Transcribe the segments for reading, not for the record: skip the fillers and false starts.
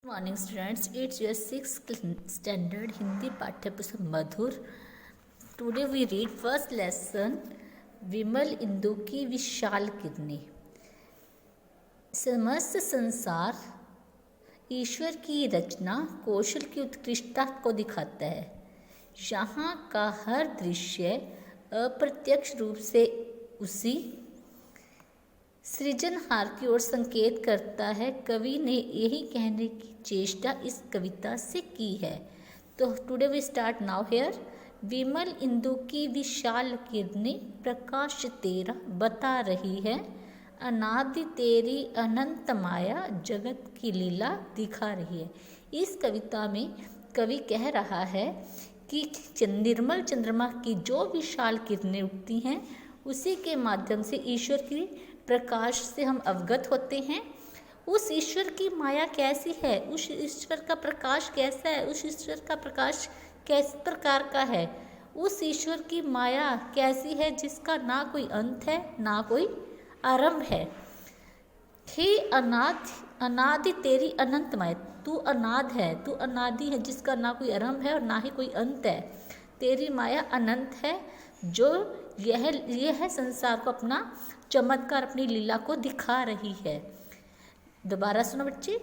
Good morning students, it's your 6th standard Hindi पाठ्य पुस्तक मधुर. Today we read first lesson विमल इंदु की विशाल किरणें. समस्त संसार ईश्वर की रचना कौशल की उत्कृष्टता को दिखाता है. यहाँ का हर दृश्य अप्रत्यक्ष रूप से उसी सृजनहार की ओर संकेत करता है. कवि ने यही कहने की चेष्टा इस कविता से की है. तो today we start now here. विमल इंदु की विशाल किरणें प्रकाश तेरा बता रही है, अनादि तेरी अनंत माया जगत की लीला दिखा रही है. इस कविता में कवि कह रहा है कि निर्मल चंद्रमा की जो विशाल किरणें उठती हैं उसी के माध्यम से ईश्वर की प्रकाश से हम अवगत होते हैं. उस ईश्वर की माया कैसी है, उस ईश्वर का प्रकाश कैसा है, उस ईश्वर का प्रकाश किस प्रकार का है, उस ईश्वर की माया कैसी है जिसका ना कोई अंत है ना कोई आरंभ है. हे अनादि तेरी अनंत माया, तू अनाद है, तू अनादि है जिसका ना कोई आरंभ है और ना ही कोई अंत है. तेरी माया अनंत है जो यह संसार को अपना चमत्कार, अपनी लीला को दिखा रही है. दोबारा सुनो बच्चे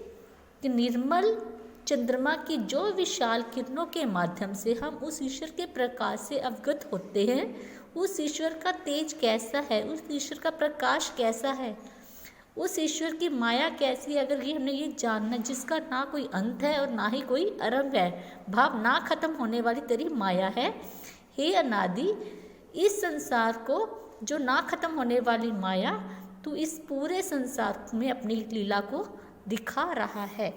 कि निर्मल चंद्रमा की जो विशाल किरणों के माध्यम से हम उस ईश्वर के प्रकाश से अवगत होते हैं, उस ईश्वर का तेज कैसा है, उस ईश्वर का प्रकाश कैसा है, उस ईश्वर की माया कैसी है, अगर ये हमने ये जानना जिसका ना कोई अंत है और ना ही कोई आरंभ है, भाव ना खत्म होने वाली तेरी माया है. हे अनादि, इस संसार को जो ना खत्म होने वाली माया तू इस पूरे संसार में अपनी लीला को दिखा रहा है.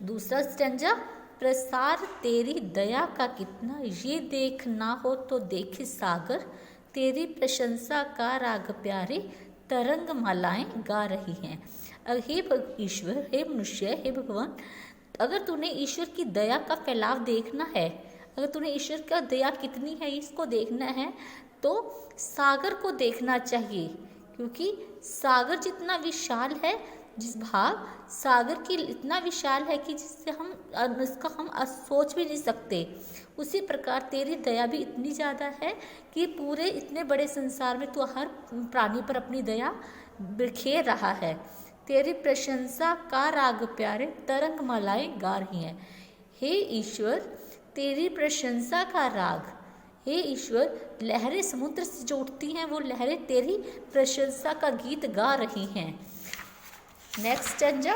दूसरा स्टेंजा. प्रसार तेरी दया का कितना, ये देख ना हो तो देखे सागर, तेरी प्रशंसा का राग प्यारे तरंग मालाएं गा रही हैं. हे ईश्वर, हे मनुष्य, हे भगवान, अगर तूने ईश्वर की दया का फैलाव देखना है, अगर तूने ईश्वर का दया कितनी है इसको देखना है तो सागर को देखना चाहिए, क्योंकि सागर जितना विशाल है, जिस भाव सागर की इतना विशाल है कि जिससे हम सोच भी नहीं सकते, उसी प्रकार तेरी दया भी इतनी ज़्यादा है कि पूरे इतने बड़े संसार में तू हर प्राणी पर अपनी दया बिखेर रहा है. तेरी प्रशंसा का राग प्यारे तरंग मालाएं गा रही हैं. हे ईश्वर, तेरी प्रशंसा का राग, हे ईश्वर, लहरें समुद्र से जो उठती हैं वो लहरें तेरी प्रशंसा का गीत गा रही हैं. Next stanza.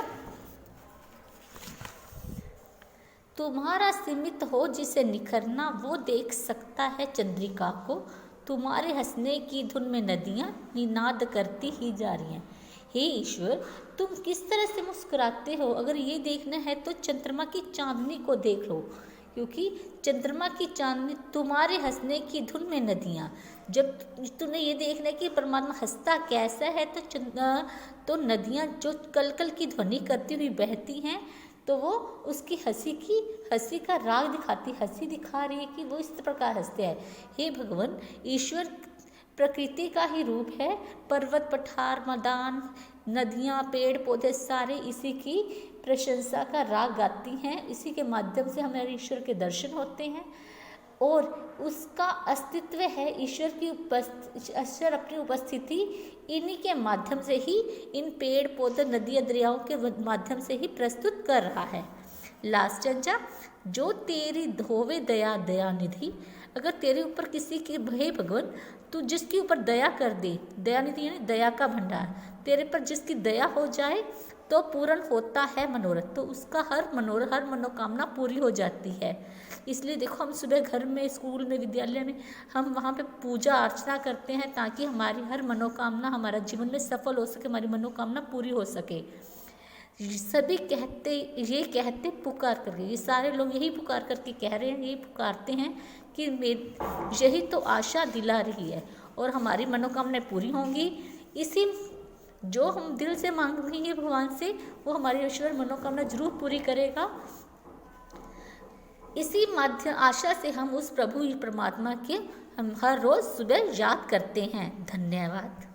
तुम्हारा सीमित हो जिसे निखरना, वो देख सकता है चंद्रिका को, तुम्हारे हंसने की धुन में नदियाँ निनाद करती ही जा रही हैं. हे ईश्वर, तुम किस तरह से मुस्कुराते हो, अगर ये देखना है तो चंद्रमा की चांदनी को देख लो, क्योंकि चंद्रमा की चांदनी, तुम्हारे हंसने की धुन में नदियाँ, जब तुम्हें ये देखना है कि परमात्मा हंसता कैसा है तो नदियाँ जो कलकल की ध्वनि करती हुई बहती हैं तो वो उसकी हंसी का राग दिखाती, हंसी दिखा रही है कि वो इस प्रकार हंसते हैं. हे भगवान, ईश्वर प्रकृति का ही रूप है. पर्वत, पठार, मैदान, नदियाँ, पेड़ पौधे सारे इसी की प्रशंसा का राग गाती हैं. इसी के माध्यम से हमारे ईश्वर के दर्शन होते हैं और उसका अस्तित्व है. ईश्वर अपनी उपस्थिति इन्हीं के माध्यम से ही, इन पेड़ पौधे, नदियाँ, दरियाओं के माध्यम से ही प्रस्तुत कर रहा है. Last stanza. जो तेरी धोवे दया दयानिधि, अगर तेरे ऊपर किसी की, हे भगवान, तू जिसके ऊपर दया कर दे, दयानिधि यानी दया का भंडार, तेरे पर जिसकी दया हो जाए तो पूर्ण होता है मनोरथ, तो उसका हर मनोकामना पूरी हो जाती है. इसलिए देखो, हम सुबह घर में, स्कूल में, विद्यालय में हम वहाँ पे पूजा अर्चना करते हैं ताकि हमारी हर मनोकामना हमारा जीवन में सफल हो सके, हमारी मनोकामना पूरी हो सके. सभी कहते पुकार करके, ये सारे लोग यही पुकार करके कह रहे हैं, यही पुकारते हैं कि यही तो आशा दिला रही है और हमारी मनोकामनाएं पूरी होंगी. इसी जो हम दिल से मांगेंगे भगवान से, वो हमारी ईश्वर मनोकामना जरूर पूरी करेगा. इसी माध्यम आशा से हम उस प्रभु परमात्मा के हम हर रोज सुबह याद करते हैं. धन्यवाद.